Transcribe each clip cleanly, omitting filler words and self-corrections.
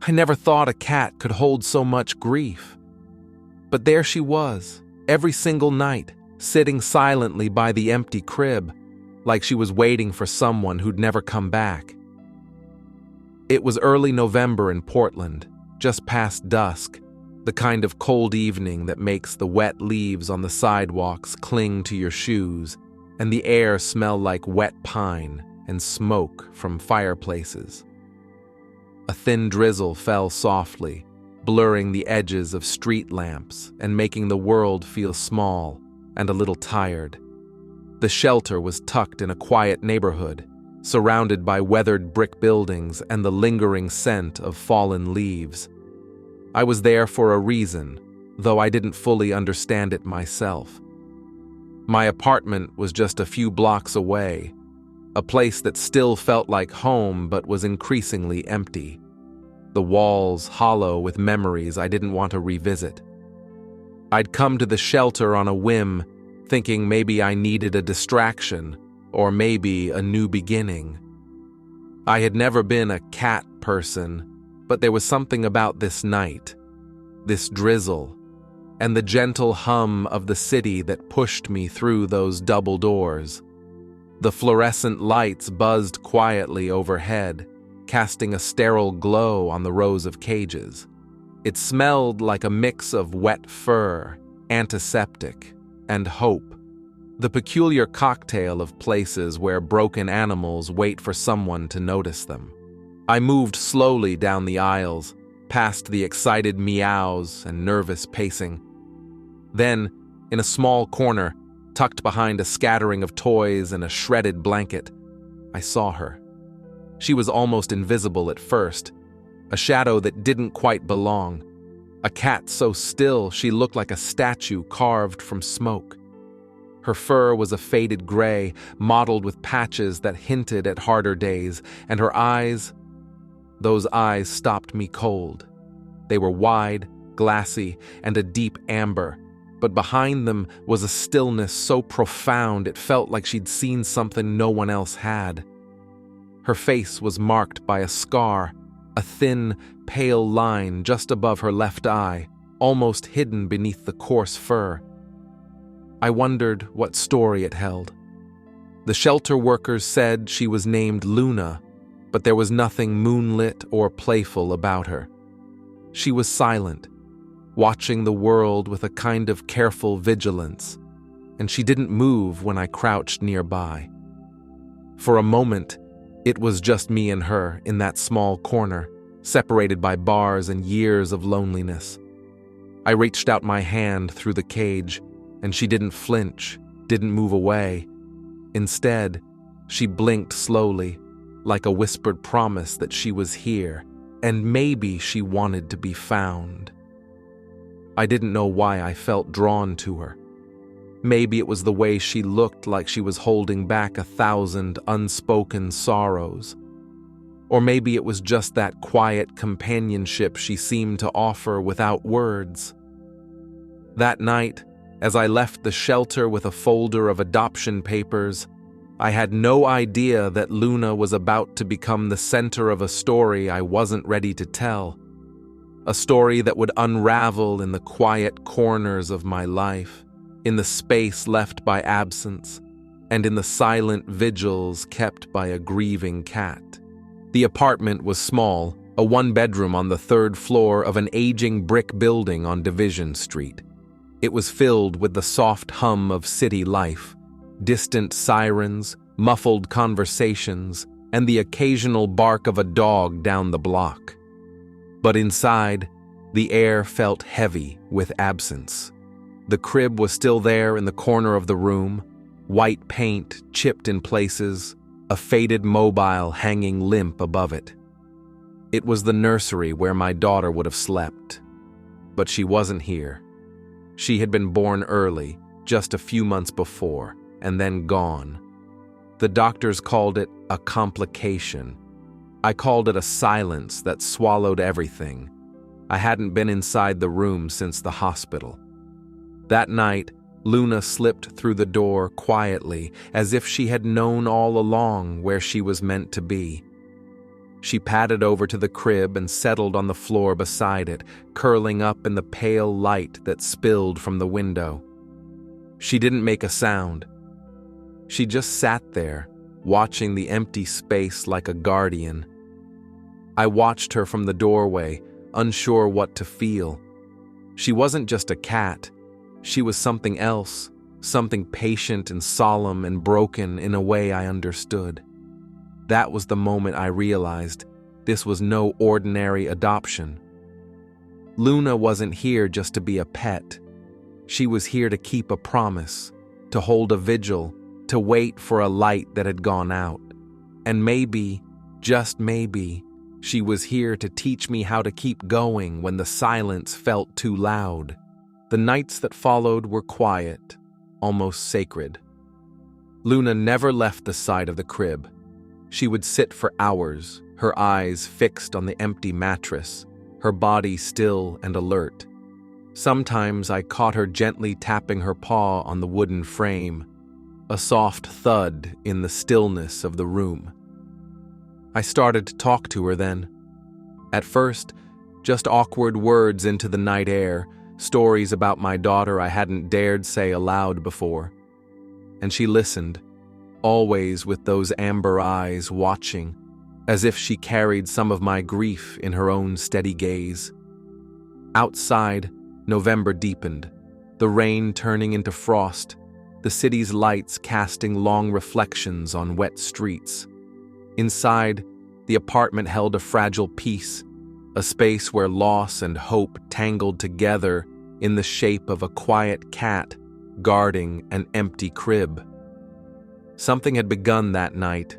I never thought a cat could hold so much grief. But there she was, every single night, sitting silently by the empty crib, like she was waiting for someone who'd never come back. It was early November in Portland, just past dusk, the kind of cold evening that makes the wet leaves on the sidewalks cling to your shoes and the air smell like wet pine and smoke from fireplaces. A thin drizzle fell softly, blurring the edges of street lamps and making the world feel small and a little tired. The shelter was tucked in a quiet neighborhood, surrounded by weathered brick buildings and the lingering scent of fallen leaves. I was there for a reason, though I didn't fully understand it myself. My apartment was just a few blocks away, a place that still felt like home but was increasingly empty. The walls hollow with memories I didn't want to revisit. I'd come to the shelter on a whim, thinking maybe I needed a distraction, or maybe a new beginning. I had never been a cat person, but there was something about this night, this drizzle, and the gentle hum of the city that pushed me through those double doors. The fluorescent lights buzzed quietly overhead, casting a sterile glow on the rows of cages. It smelled like a mix of wet fur, antiseptic, and hope, the peculiar cocktail of places where broken animals wait for someone to notice them. I moved slowly down the aisles, past the excited meows and nervous pacing. Then, in a small corner, tucked behind a scattering of toys and a shredded blanket, I saw her. She was almost invisible at first, a shadow that didn't quite belong, a cat so still she looked like a statue carved from smoke. Her fur was a faded gray, mottled with patches that hinted at harder days, and her eyes, those eyes stopped me cold. They were wide, glassy, and a deep amber, but behind them was a stillness so profound it felt like she'd seen something no one else had. Her face was marked by a scar, a thin, pale line just above her left eye, almost hidden beneath the coarse fur. I wondered what story it held. The shelter workers said she was named Luna, but there was nothing moonlit or playful about her. She was silent, watching the world with a kind of careful vigilance, and she didn't move when I crouched nearby. For a moment, it was just me and her in that small corner, separated by bars and years of loneliness. I reached out my hand through the cage, and she didn't flinch, didn't move away. Instead, she blinked slowly, like a whispered promise that she was here, and maybe she wanted to be found. I didn't know why I felt drawn to her. Maybe it was the way she looked like she was holding back 1,000 unspoken sorrows. Or maybe it was just that quiet companionship she seemed to offer without words. That night, as I left the shelter with a folder of adoption papers, I had no idea that Luna was about to become the center of a story I wasn't ready to tell. A story that would unravel in the quiet corners of my life, in the space left by absence, and in the silent vigils kept by a grieving cat. The apartment was small, a one-bedroom on the 3rd floor of an aging brick building on Division Street. It was filled with the soft hum of city life, distant sirens, muffled conversations, and the occasional bark of a dog down the block. But inside, the air felt heavy with absence. The crib was still there in the corner of the room, white paint chipped in places, a faded mobile hanging limp above it. It was the nursery where my daughter would have slept. But she wasn't here. She had been born early, just a few months before, and then gone. The doctors called it a complication. I called it a silence that swallowed everything. I hadn't been inside the room since the hospital. That night, Luna slipped through the door quietly, as if she had known all along where she was meant to be. She padded over to the crib and settled on the floor beside it, curling up in the pale light that spilled from the window. She didn't make a sound. She just sat there, watching the empty space like a guardian. I watched her from the doorway, unsure what to feel. She wasn't just a cat. She was something else, something patient and solemn and broken in a way I understood. That was the moment I realized this was no ordinary adoption. Luna wasn't here just to be a pet. She was here to keep a promise, to hold a vigil, to wait for a light that had gone out. And maybe, just maybe, she was here to teach me how to keep going when the silence felt too loud. The nights that followed were quiet, almost sacred. Luna never left the side of the crib. She would sit for hours, her eyes fixed on the empty mattress, her body still and alert. Sometimes I caught her gently tapping her paw on the wooden frame, a soft thud in the stillness of the room. I started to talk to her then. At first, just awkward words into the night air, stories about my daughter I hadn't dared say aloud before. And she listened, always with those amber eyes watching, as if she carried some of my grief in her own steady gaze. Outside, November deepened, the rain turning into frost, the city's lights casting long reflections on wet streets. Inside, the apartment held a fragile peace, a space where loss and hope tangled together in the shape of a quiet cat guarding an empty crib. Something had begun that night,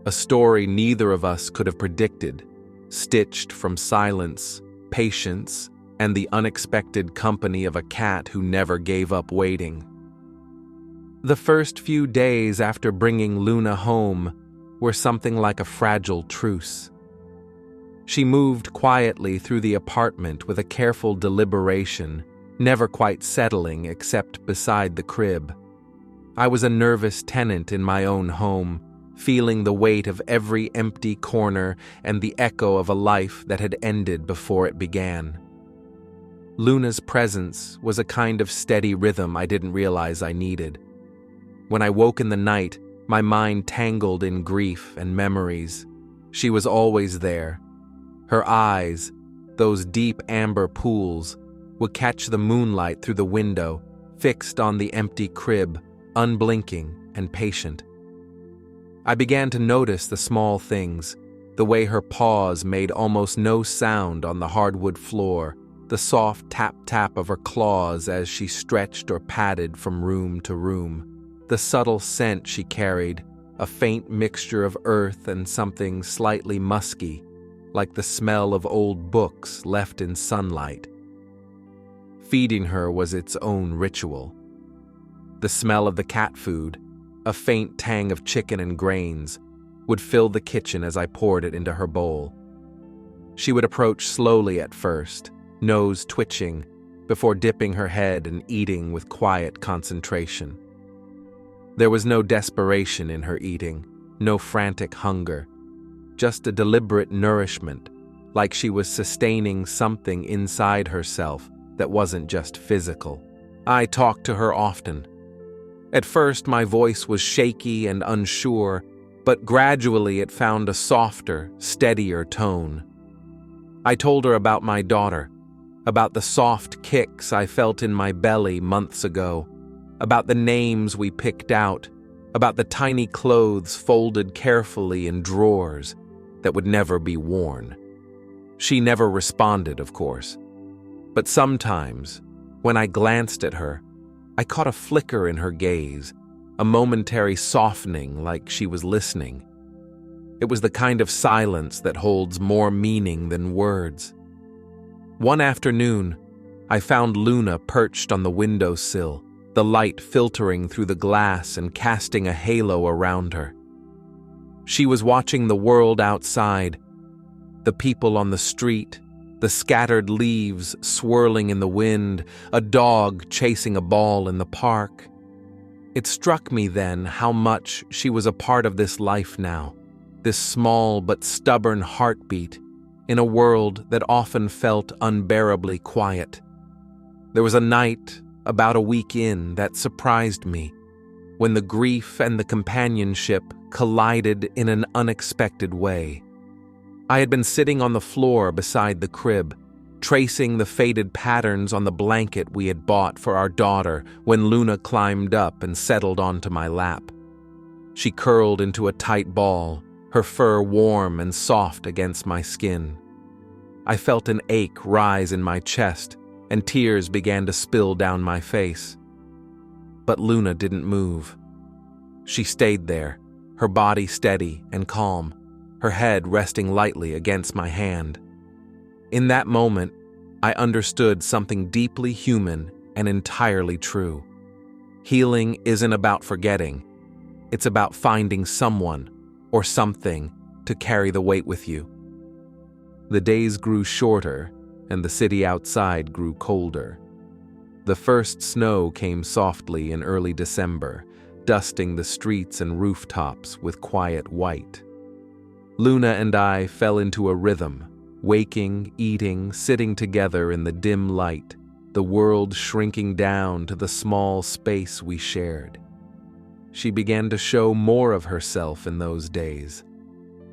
a story neither of us could have predicted, stitched from silence, patience, and the unexpected company of a cat who never gave up waiting. The first few days after bringing Luna home were something like a fragile truce. She moved quietly through the apartment with a careful deliberation, never quite settling except beside the crib. I was a nervous tenant in my own home, feeling the weight of every empty corner and the echo of a life that had ended before it began. Luna's presence was a kind of steady rhythm I didn't realize I needed. When I woke in the night, my mind tangled in grief and memories. She was always there. Her eyes, those deep amber pools, would catch the moonlight through the window, fixed on the empty crib, unblinking and patient. I began to notice the small things, the way her paws made almost no sound on the hardwood floor, the soft tap-tap of her claws as she stretched or padded from room to room. The subtle scent she carried, a faint mixture of earth and something slightly musky, like the smell of old books left in sunlight. Feeding her was its own ritual. The smell of the cat food, a faint tang of chicken and grains, would fill the kitchen as I poured it into her bowl. She would approach slowly at first, nose twitching, before dipping her head and eating with quiet concentration. There was no desperation in her eating, no frantic hunger, just a deliberate nourishment, like she was sustaining something inside herself that wasn't just physical. I talked to her often. At first, my voice was shaky and unsure, but gradually it found a softer, steadier tone. I told her about my daughter, about the soft kicks I felt in my belly months ago, about the names we picked out, about the tiny clothes folded carefully in drawers that would never be worn. She never responded, of course. But sometimes, when I glanced at her, I caught a flicker in her gaze, a momentary softening like she was listening. It was the kind of silence that holds more meaning than words. One afternoon, I found Luna perched on the windowsill, the light filtering through the glass and casting a halo around her. She was watching the world outside, the people on the street, the scattered leaves swirling in the wind, a dog chasing a ball in the park. It struck me then how much she was a part of this life now, this small but stubborn heartbeat in a world that often felt unbearably quiet. There was a night, about a week in, that surprised me, when the grief and the companionship collided in an unexpected way. I had been sitting on the floor beside the crib, tracing the faded patterns on the blanket we had bought for our daughter when Luna climbed up and settled onto my lap. She curled into a tight ball, her fur warm and soft against my skin. I felt an ache rise in my chest, and tears began to spill down my face. But Luna didn't move. She stayed there, her body steady and calm, her head resting lightly against my hand. In that moment, I understood something deeply human and entirely true. Healing isn't about forgetting. It's about finding someone or something to carry the weight with you. The days grew shorter, and the city outside grew colder. The first snow came softly in early December, dusting the streets and rooftops with quiet white. Luna and I fell into a rhythm, waking, eating, sitting together in the dim light, the world shrinking down to the small space we shared. She began to show more of herself in those days.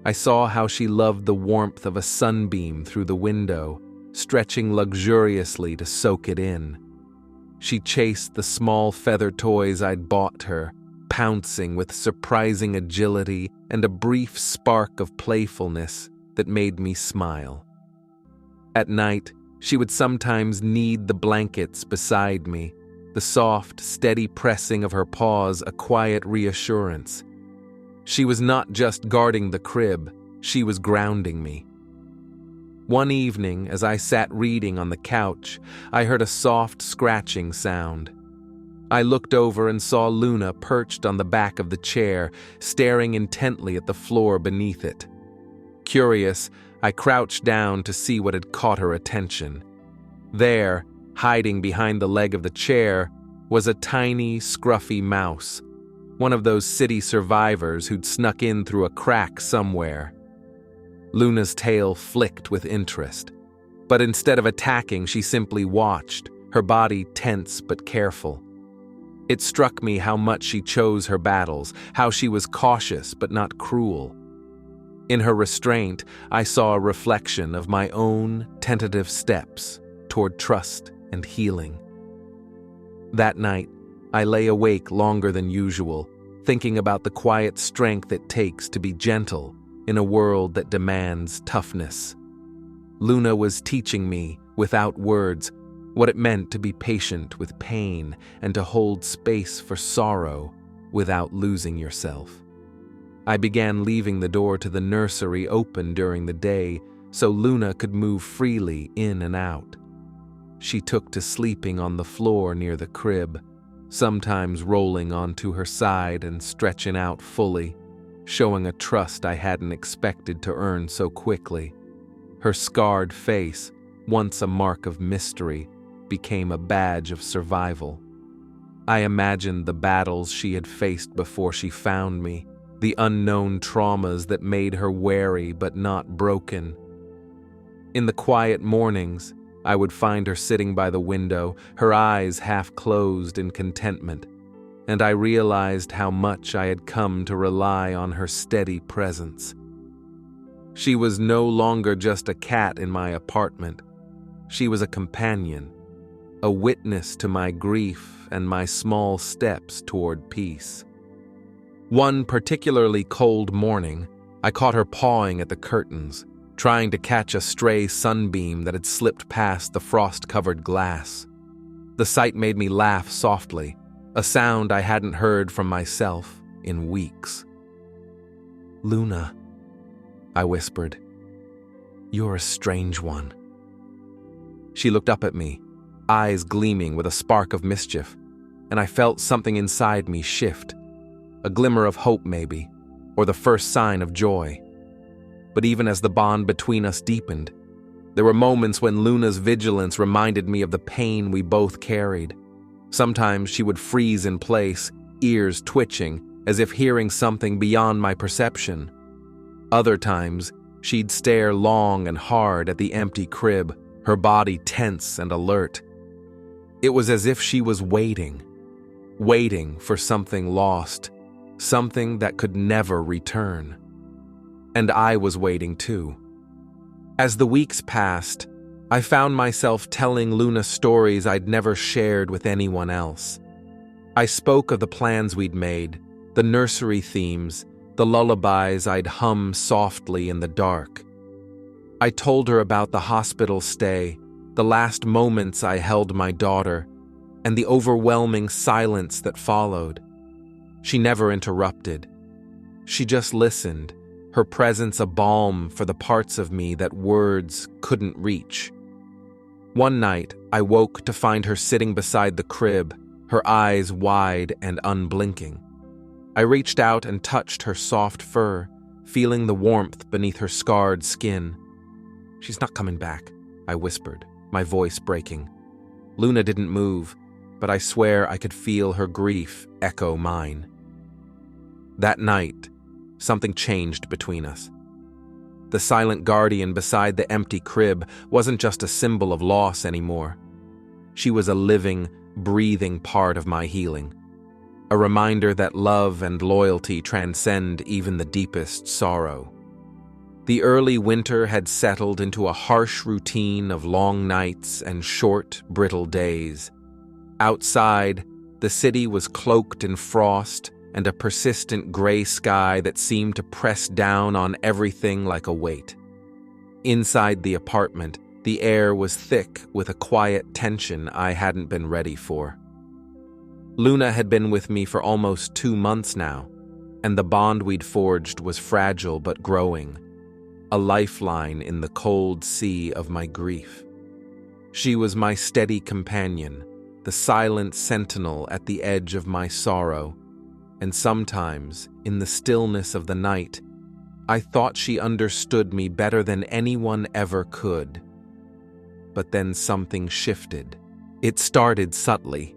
I saw how she loved the warmth of a sunbeam through the window, stretching luxuriously to soak it in. She chased the small feather toys I'd bought her, pouncing with surprising agility and a brief spark of playfulness that made me smile. At night, she would sometimes knead the blankets beside me, the soft, steady pressing of her paws a quiet reassurance. She was not just guarding the crib, she was grounding me. One evening, as I sat reading on the couch, I heard a soft scratching sound. I looked over and saw Luna perched on the back of the chair, staring intently at the floor beneath it. Curious, I crouched down to see what had caught her attention. There, hiding behind the leg of the chair, was a tiny, scruffy mouse, one of those city survivors who'd snuck in through a crack somewhere. Luna's tail flicked with interest, but instead of attacking, she simply watched, her body tense but careful. It struck me how much she chose her battles, how she was cautious but not cruel. In her restraint, I saw a reflection of my own tentative steps toward trust and healing. That night, I lay awake longer than usual, thinking about the quiet strength it takes to be gentle in a world that demands toughness. Luna was teaching me, without words, what it meant to be patient with pain and to hold space for sorrow without losing yourself. I began leaving the door to the nursery open during the day so Luna could move freely in and out. She took to sleeping on the floor near the crib, sometimes rolling onto her side and stretching out fully, showing a trust I hadn't expected to earn so quickly. Her scarred face, once a mark of mystery, became a badge of survival. I imagined the battles she had faced before she found me, the unknown traumas that made her wary but not broken. In the quiet mornings, I would find her sitting by the window, her eyes half closed in contentment, and I realized how much I had come to rely on her steady presence. She was no longer just a cat in my apartment. She was a companion, a witness to my grief and my small steps toward peace. One particularly cold morning, I caught her pawing at the curtains, trying to catch a stray sunbeam that had slipped past the frost-covered glass. The sight made me laugh softly, a sound I hadn't heard from myself in weeks. "Luna," I whispered, "you're a strange one." She looked up at me, eyes gleaming with a spark of mischief, and I felt something inside me shift, a glimmer of hope maybe, or the first sign of joy. But even as the bond between us deepened, there were moments when Luna's vigilance reminded me of the pain we both carried. Sometimes she would freeze in place, ears twitching, as if hearing something beyond my perception. Other times, she'd stare long and hard at the empty crib, her body tense and alert. It was as if she was waiting for something lost, something that could never return. And I was waiting too. As the weeks passed, I found myself telling Luna stories I'd never shared with anyone else. I spoke of the plans we'd made, the nursery themes, the lullabies I'd hum softly in the dark. I told her about the hospital stay, the last moments I held my daughter, and the overwhelming silence that followed. She never interrupted. She just listened, her presence a balm for the parts of me that words couldn't reach. One night, I woke to find her sitting beside the crib, her eyes wide and unblinking. I reached out and touched her soft fur, feeling the warmth beneath her scarred skin. "She's not coming back," I whispered, my voice breaking. Luna didn't move, but I swear I could feel her grief echo mine. That night, something changed between us. The silent guardian beside the empty crib wasn't just a symbol of loss anymore. She was a living, breathing part of my healing. A reminder that love and loyalty transcend even the deepest sorrow. The early winter had settled into a harsh routine of long nights and short, brittle days. Outside, the city was cloaked in frost and a persistent gray sky that seemed to press down on everything like a weight. Inside the apartment, the air was thick with a quiet tension I hadn't been ready for. Luna had been with me for almost 2 months now, and the bond we'd forged was fragile but growing, a lifeline in the cold sea of my grief. She was my steady companion, the silent sentinel at the edge of my sorrow, and sometimes, in the stillness of the night, I thought she understood me better than anyone ever could. But then something shifted. It started subtly.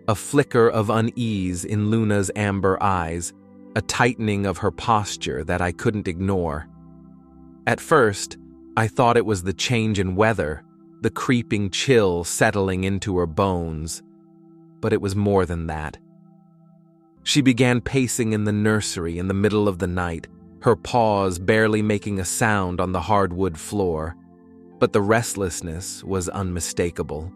A flicker of unease in Luna's amber eyes, a tightening of her posture that I couldn't ignore. At first, I thought it was the change in weather, the creeping chill settling into her bones. But it was more than that. She began pacing in the nursery in the middle of the night, her paws barely making a sound on the hardwood floor. But the restlessness was unmistakable.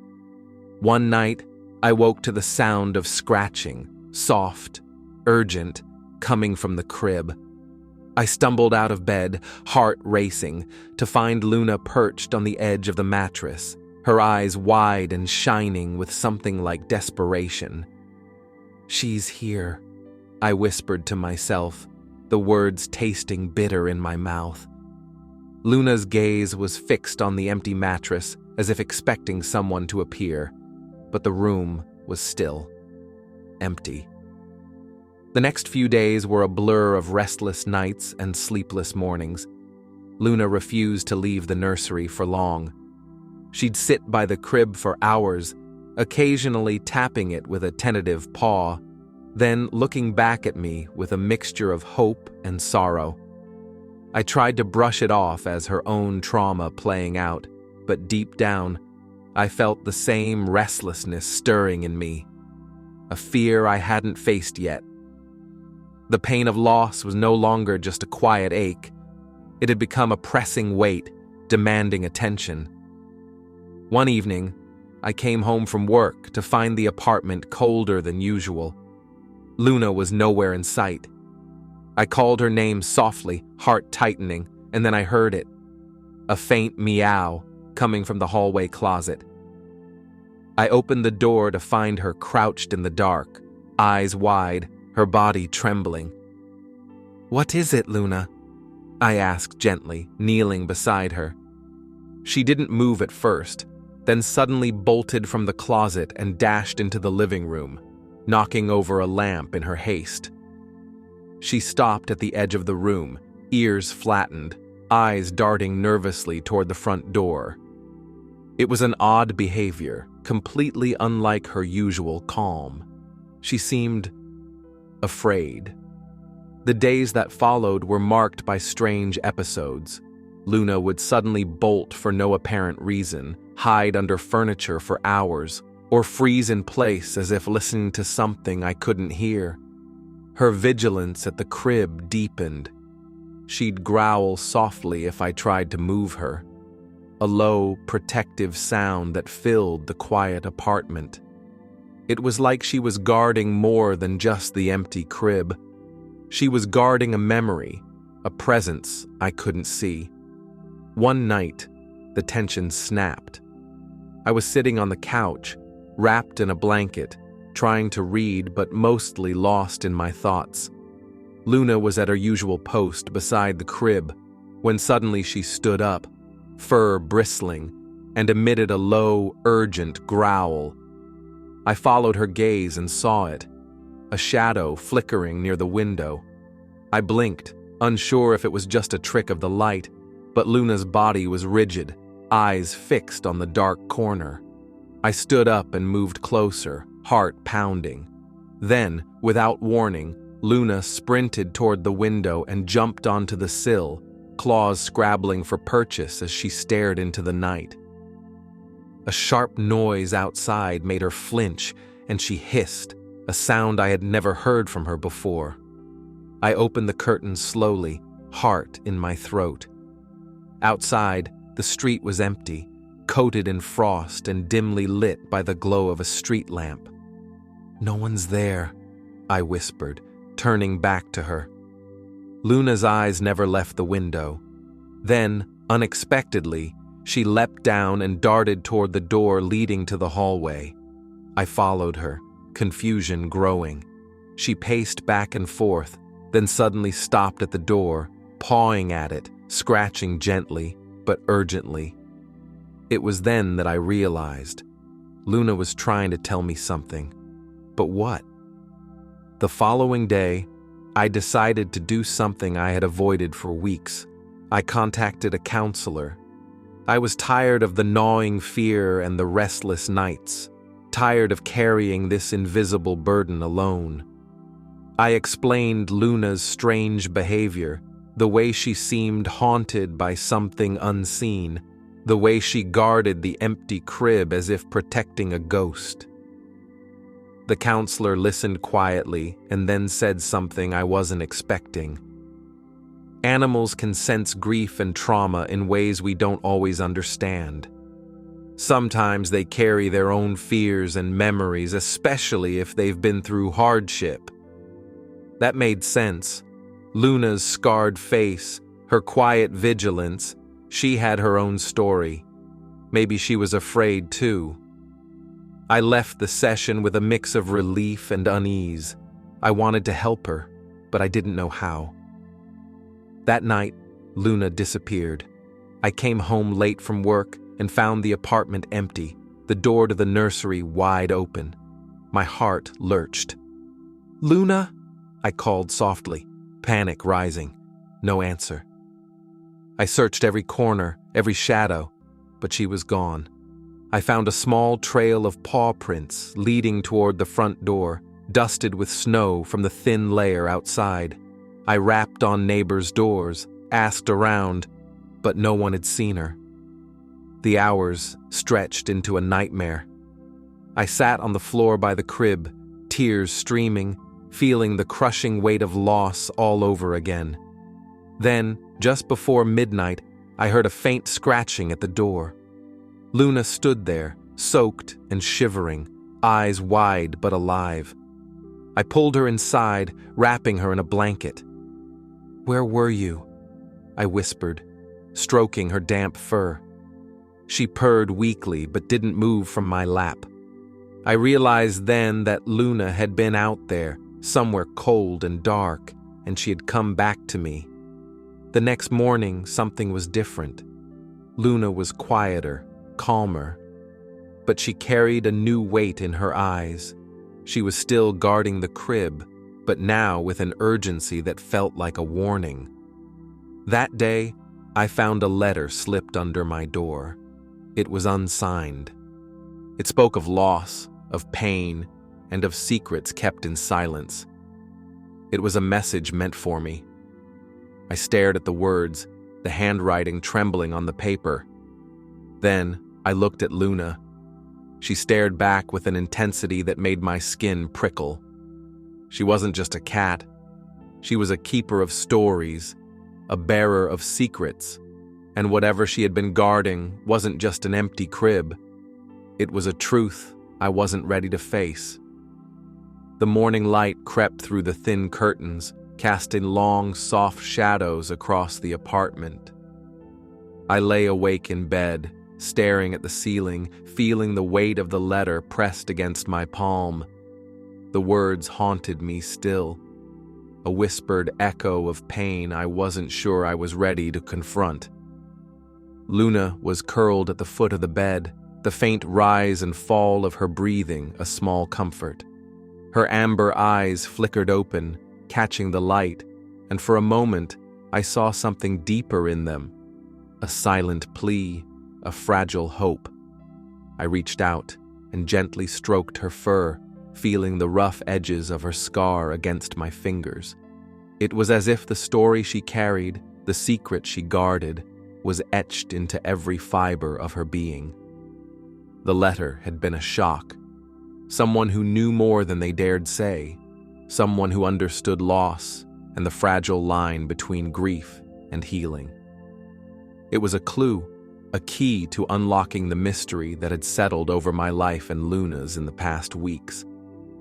One night, I woke to the sound of scratching, soft, urgent, coming from the crib. I stumbled out of bed, heart racing, to find Luna perched on the edge of the mattress, her eyes wide and shining with something like desperation. "She's here," I whispered to myself, the words tasting bitter in my mouth. Luna's gaze was fixed on the empty mattress, as if expecting someone to appear, but the room was still, empty. The next few days were a blur of restless nights and sleepless mornings. Luna refused to leave the nursery for long. She'd sit by the crib for hours, occasionally tapping it with a tentative paw, then looking back at me with a mixture of hope and sorrow. I tried to brush it off as her own trauma playing out, but deep down, I felt the same restlessness stirring in me, a fear I hadn't faced yet. The pain of loss was no longer just a quiet ache. It had become a pressing weight, demanding attention. One evening, I came home from work to find the apartment colder than usual. Luna was nowhere in sight. I called her name softly, heart tightening, and then I heard it. A faint meow coming from the hallway closet. I opened the door to find her crouched in the dark, eyes wide, her body trembling. "What is it, Luna?" I asked gently, kneeling beside her. She didn't move at first, then suddenly bolted from the closet and dashed into the living room, knocking over a lamp in her haste. She stopped at the edge of the room, ears flattened, eyes darting nervously toward the front door. It was an odd behavior, completely unlike her usual calm. She seemed afraid. The days that followed were marked by strange episodes. Luna would suddenly bolt for no apparent reason, hide under furniture for hours, or freeze in place as if listening to something I couldn't hear. Her vigilance at the crib deepened. She'd growl softly if I tried to move her, a low, protective sound that filled the quiet apartment. It was like she was guarding more than just the empty crib. She was guarding a memory, a presence I couldn't see. One night, the tension snapped. I was sitting on the couch, wrapped in a blanket, trying to read but mostly lost in my thoughts. Luna was at her usual post beside the crib, when suddenly she stood up, fur bristling, and emitted a low, urgent growl. I followed her gaze and saw it, a shadow flickering near the window. I blinked, unsure if it was just a trick of the light, but Luna's body was rigid, eyes fixed on the dark corner. I stood up and moved closer, heart pounding. Then, without warning, Luna sprinted toward the window and jumped onto the sill, claws scrabbling for purchase as she stared into the night. A sharp noise outside made her flinch, and she hissed, a sound I had never heard from her before. I opened the curtains slowly, heart in my throat. Outside, the street was empty, coated in frost and dimly lit by the glow of a street lamp. "No one's there," I whispered, turning back to her. Luna's eyes never left the window. Then, unexpectedly, she leapt down and darted toward the door leading to the hallway. I followed her, confusion growing. She paced back and forth, then suddenly stopped at the door, pawing at it, scratching gently, but urgently. It was then that I realized Luna was trying to tell me something. But what? The following day, I decided to do something I had avoided for weeks. I contacted a counselor. I was tired of the gnawing fear and the restless nights, tired of carrying this invisible burden alone. I explained Luna's strange behavior, the way she seemed haunted by something unseen, the way she guarded the empty crib as if protecting a ghost. The counselor listened quietly and then said something I wasn't expecting. Animals can sense grief and trauma in ways we don't always understand. Sometimes they carry their own fears and memories, especially if they've been through hardship. That made sense. Luna's scarred face, her quiet vigilance, she had her own story. Maybe she was afraid too. I left the session with a mix of relief and unease. I wanted to help her, but I didn't know how. That night, Luna disappeared. I came home late from work and found the apartment empty, the door to the nursery wide open. My heart lurched. "Luna?" I called softly, panic rising. No answer. I searched every corner, every shadow, but she was gone. I found a small trail of paw prints leading toward the front door, dusted with snow from the thin layer outside. I rapped on neighbors' doors, asked around, but no one had seen her. The hours stretched into a nightmare. I sat on the floor by the crib, tears streaming, feeling the crushing weight of loss all over again. Then, just before midnight, I heard a faint scratching at the door. Luna stood there, soaked and shivering, eyes wide but alive. I pulled her inside, wrapping her in a blanket. "Where were you?" I whispered, stroking her damp fur. She purred weakly but didn't move from my lap. I realized then that Luna had been out there, somewhere cold and dark, and she had come back to me. The next morning, something was different. Luna was quieter, calmer, but she carried a new weight in her eyes. She was still guarding the crib, but now with an urgency that felt like a warning. That day, I found a letter slipped under my door. It was unsigned. It spoke of loss, of pain, and of secrets kept in silence. It was a message meant for me. I stared at the words, the handwriting trembling on the paper. Then I looked at Luna. She stared back with an intensity that made my skin prickle. She wasn't just a cat. She was a keeper of stories, a bearer of secrets, and whatever she had been guarding wasn't just an empty crib. It was a truth I wasn't ready to face. The morning light crept through the thin curtains, casting long, soft shadows across the apartment. I lay awake in bed, staring at the ceiling, feeling the weight of the letter pressed against my palm. The words haunted me still, a whispered echo of pain I wasn't sure I was ready to confront. Luna was curled at the foot of the bed, the faint rise and fall of her breathing a small comfort. Her amber eyes flickered open, catching the light, and for a moment I saw something deeper in them, a silent plea, a fragile hope. I reached out and gently stroked her fur, feeling the rough edges of her scar against my fingers. It was as if the story she carried, the secret she guarded, was etched into every fiber of her being. The letter had been a shock. Someone who knew more than they dared say, someone who understood loss and the fragile line between grief and healing. It was a clue, a key to unlocking the mystery that had settled over my life and Luna's in the past weeks.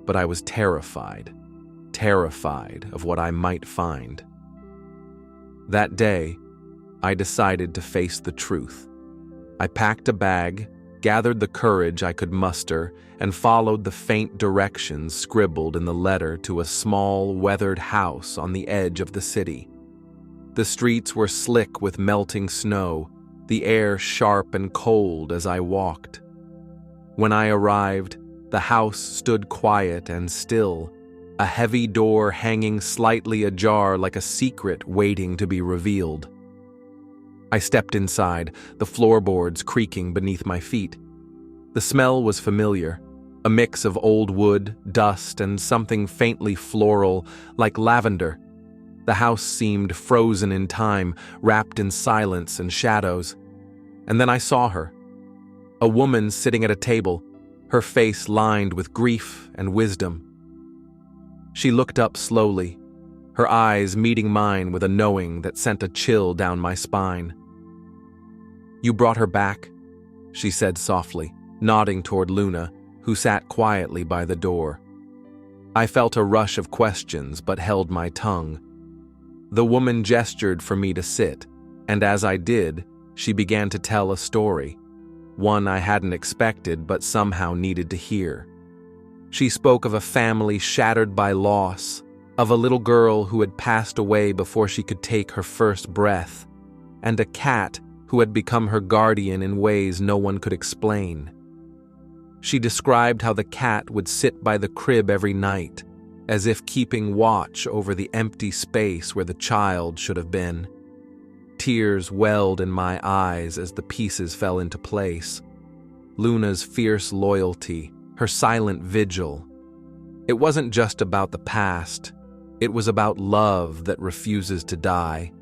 But I was terrified of what I might find. That day, I decided to face the truth. I packed a bag, gathered the courage I could muster, and followed the faint directions scribbled in the letter to a small, weathered house on the edge of the city. The streets were slick with melting snow, the air sharp and cold as I walked. When I arrived, the house stood quiet and still, a heavy door hanging slightly ajar like a secret waiting to be revealed. I stepped inside, the floorboards creaking beneath my feet. The smell was familiar, a mix of old wood, dust, and something faintly floral, like lavender. The house seemed frozen in time, wrapped in silence and shadows. And then I saw her, a woman sitting at a table, her face lined with grief and wisdom. She looked up slowly, her eyes meeting mine with a knowing that sent a chill down my spine. "You brought her back?" she said softly, nodding toward Luna, who sat quietly by the door. I felt a rush of questions but held my tongue. The woman gestured for me to sit, and as I did, she began to tell a story, one I hadn't expected but somehow needed to hear. She spoke of a family shattered by loss, of a little girl who had passed away before she could take her first breath, and a cat who had become her guardian in ways no one could explain. She described how the cat would sit by the crib every night, as if keeping watch over the empty space where the child should have been. Tears welled in my eyes as the pieces fell into place. Luna's fierce loyalty, her silent vigil. It wasn't just about the past. It was about love that refuses to die,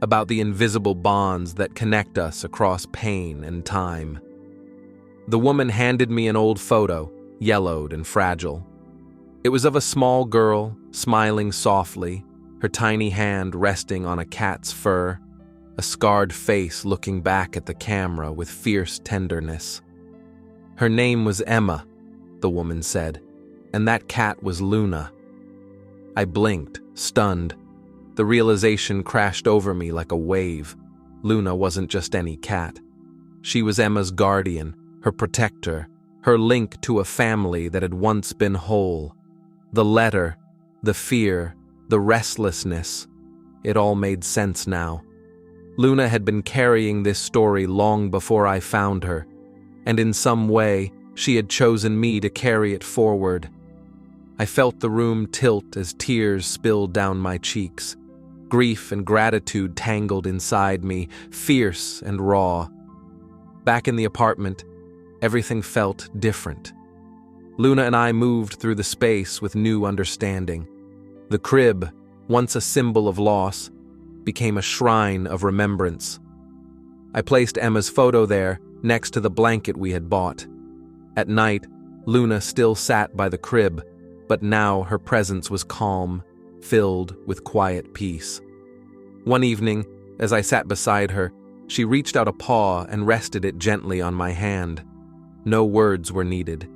about the invisible bonds that connect us across pain and time. The woman handed me an old photo, yellowed and fragile. It was of a small girl, smiling softly, her tiny hand resting on a cat's fur, a scarred face looking back at the camera with fierce tenderness. Her name was Emma, the woman said, and that cat was Luna. I blinked, stunned. The realization crashed over me like a wave. Luna wasn't just any cat. She was Emma's guardian, her protector, her link to a family that had once been whole. The letter, the fear, the restlessness, it all made sense now. Luna had been carrying this story long before I found her, and in some way, she had chosen me to carry it forward. I felt the room tilt as tears spilled down my cheeks. Grief and gratitude tangled inside me, fierce and raw. Back in the apartment, everything felt different. Luna and I moved through the space with new understanding. The crib, once a symbol of loss, became a shrine of remembrance. I placed Emma's photo there, next to the blanket we had bought. At night, Luna still sat by the crib, but now her presence was calm, filled with quiet peace. One evening, as I sat beside her, she reached out a paw and rested it gently on my hand. No words were needed.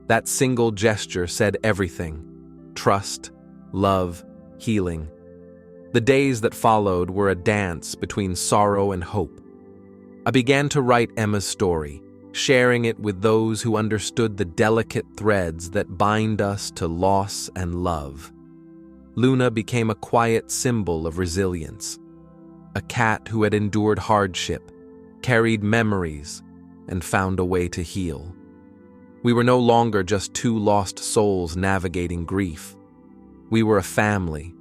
That single gesture said everything: trust, love, healing. The days that followed were a dance between sorrow and hope. I began to write Emma's story, sharing it with those who understood the delicate threads that bind us to loss and love. Luna became a quiet symbol of resilience, a cat who had endured hardship, carried memories, and found a way to heal. We were no longer just two lost souls navigating grief. We were a family.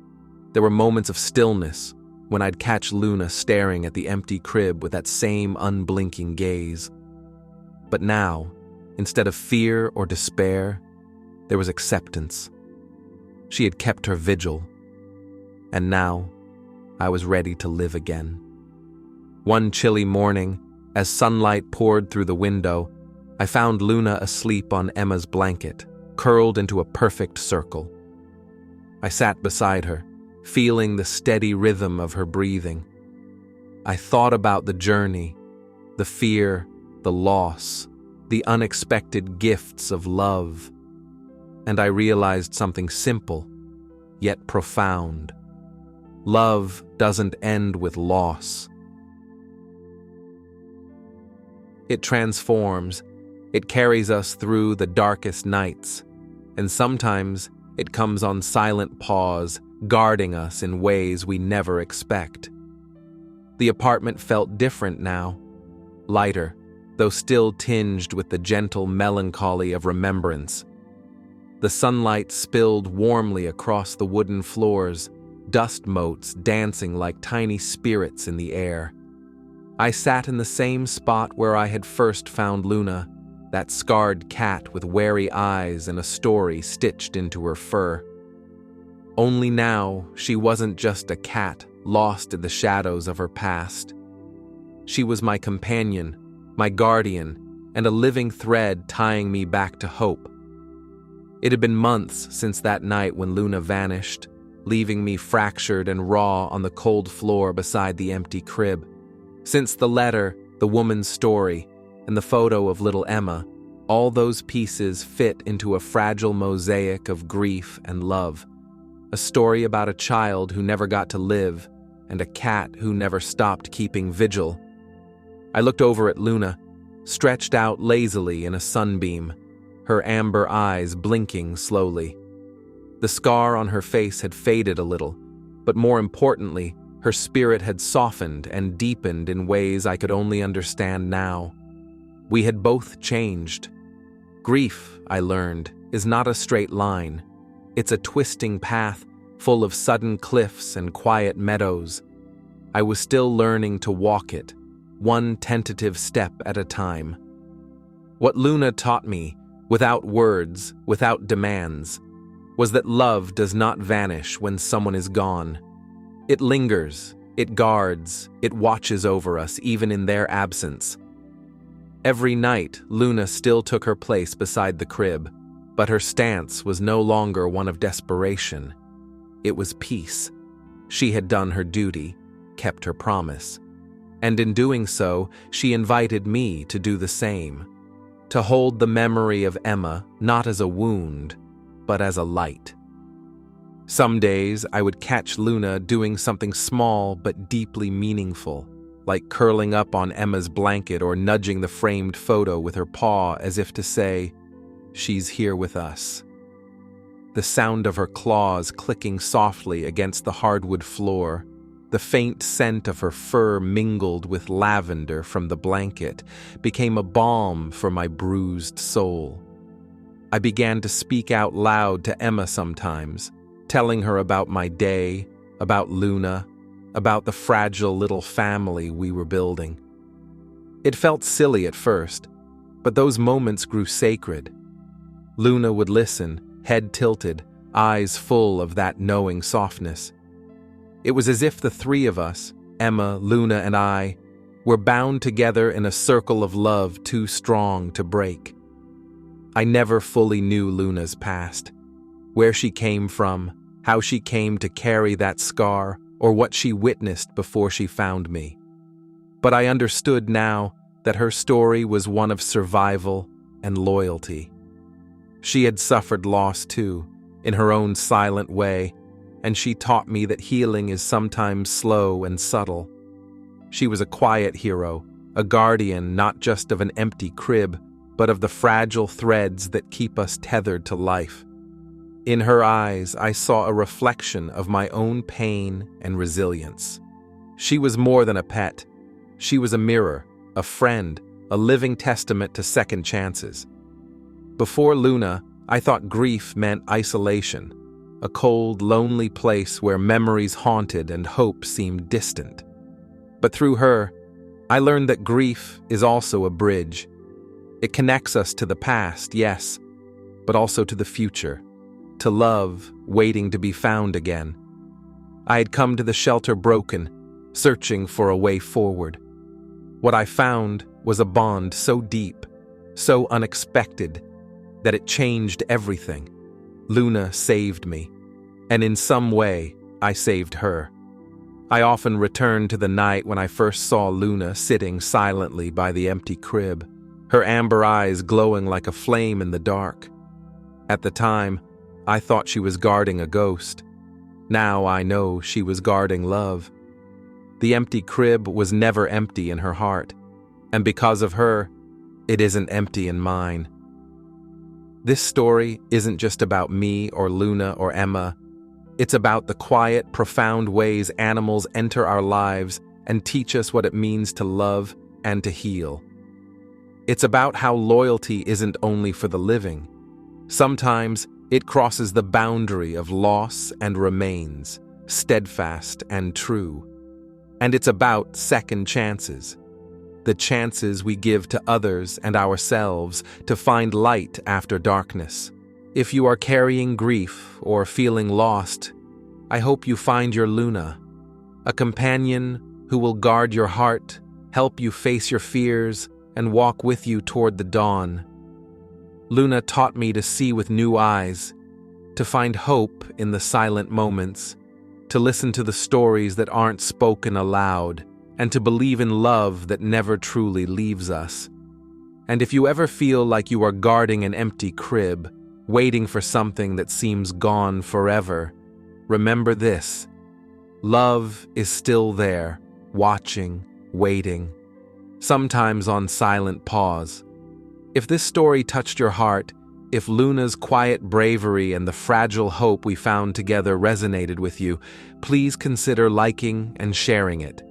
There were moments of stillness when I'd catch Luna staring at the empty crib with that same unblinking gaze. But now, instead of fear or despair, there was acceptance. She had kept her vigil, and now I was ready to live again. One chilly morning, as sunlight poured through the window, I found Luna asleep on Emma's blanket, curled into a perfect circle. I sat beside her, feeling the steady rhythm of her breathing. I thought about the journey, the fear, the loss, the unexpected gifts of love. And I realized something simple, yet profound. Love doesn't end with loss. It transforms. It carries us through the darkest nights, and sometimes it comes on silent paws, guarding us in ways we never expect. The apartment felt different now, lighter, though still tinged with the gentle melancholy of remembrance. The sunlight spilled warmly across the wooden floors, dust motes dancing like tiny spirits in the air. I sat in the same spot where I had first found Luna, that scarred cat with wary eyes and a story stitched into her fur. Only now, she wasn't just a cat lost in the shadows of her past. She was my companion, my guardian, and a living thread tying me back to hope. It had been months since that night when Luna vanished, leaving me fractured and raw on the cold floor beside the empty crib. Since the letter, the woman's story, and the photo of little Emma, all those pieces fit into a fragile mosaic of grief and love. A story about a child who never got to live, and a cat who never stopped keeping vigil. I looked over at Luna, stretched out lazily in a sunbeam, her amber eyes blinking slowly. The scar on her face had faded a little, but more importantly, her spirit had softened and deepened in ways I could only understand now. We had both changed. Grief, I learned, is not a straight line. It's a twisting path full of sudden cliffs and quiet meadows. I was still learning to walk it, one tentative step at a time. What Luna taught me, without words, without demands, was that love does not vanish when someone is gone. It lingers, it guards, it watches over us even in their absence. Every night, Luna still took her place beside the crib, but her stance was no longer one of desperation. It was peace. She had done her duty, kept her promise. And in doing so, she invited me to do the same, to hold the memory of Emma not as a wound, but as a light. Some days I would catch Luna doing something small but deeply meaningful, like curling up on Emma's blanket or nudging the framed photo with her paw as if to say, "She's here with us." The sound of her claws clicking softly against the hardwood floor, the faint scent of her fur mingled with lavender from the blanket, became a balm for my bruised soul. I began to speak out loud to Emma sometimes, telling her about my day, about Luna, about the fragile little family we were building. It felt silly at first, but those moments grew sacred. Luna would listen, head tilted, eyes full of that knowing softness. It was as if the three of us, Emma, Luna, and I, were bound together in a circle of love too strong to break. I never fully knew Luna's past, where she came from, how she came to carry that scar, or what she witnessed before she found me. But I understood now that her story was one of survival and loyalty. She had suffered loss too, in her own silent way, and she taught me that healing is sometimes slow and subtle. She was a quiet hero, a guardian not just of an empty crib, but of the fragile threads that keep us tethered to life. In her eyes, I saw a reflection of my own pain and resilience. She was more than a pet. She was a mirror, a friend, a living testament to second chances. Before Luna, I thought grief meant isolation, a cold, lonely place where memories haunted and hope seemed distant. But through her, I learned that grief is also a bridge. It connects us to the past, yes, but also to the future, to love waiting to be found again. I had come to the shelter broken, searching for a way forward. What I found was a bond so deep, so unexpected, that it changed everything. Luna saved me, and in some way, I saved her. I often returned to the night when I first saw Luna sitting silently by the empty crib, her amber eyes glowing like a flame in the dark. At the time, I thought she was guarding a ghost. Now I know she was guarding love. The empty crib was never empty in her heart, and because of her, it isn't empty in mine. This story isn't just about me or Luna or Emma. It's about the quiet, profound ways animals enter our lives and teach us what it means to love and to heal. It's about how loyalty isn't only for the living. Sometimes it crosses the boundary of loss and remains, steadfast and true. And it's about second chances, the chances we give to others and ourselves to find light after darkness. If you are carrying grief or feeling lost, I hope you find your Luna, a companion who will guard your heart, help you face your fears, and walk with you toward the dawn. Luna taught me to see with new eyes, to find hope in the silent moments, to listen to the stories that aren't spoken aloud, and to believe in love that never truly leaves us. And if you ever feel like you are guarding an empty crib, waiting for something that seems gone forever, remember this: love is still there, watching, waiting, sometimes on silent pause. If this story touched your heart, if Luna's quiet bravery and the fragile hope we found together resonated with you, please consider liking and sharing it.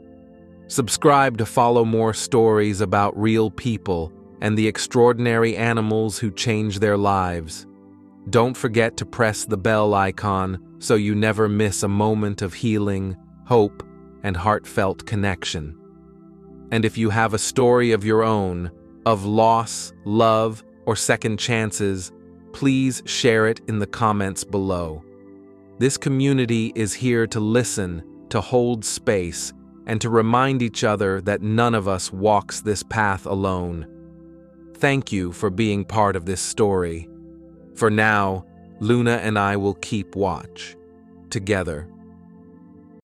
Subscribe to follow more stories about real people and the extraordinary animals who change their lives. Don't forget to press the bell icon so you never miss a moment of healing, hope, and heartfelt connection. And if you have a story of your own, of loss, love, or second chances, please share it in the comments below. This community is here to listen, to hold space, and to remind each other that none of us walks this path alone. Thank you for being part of this story. For now, Luna and I will keep watch, together.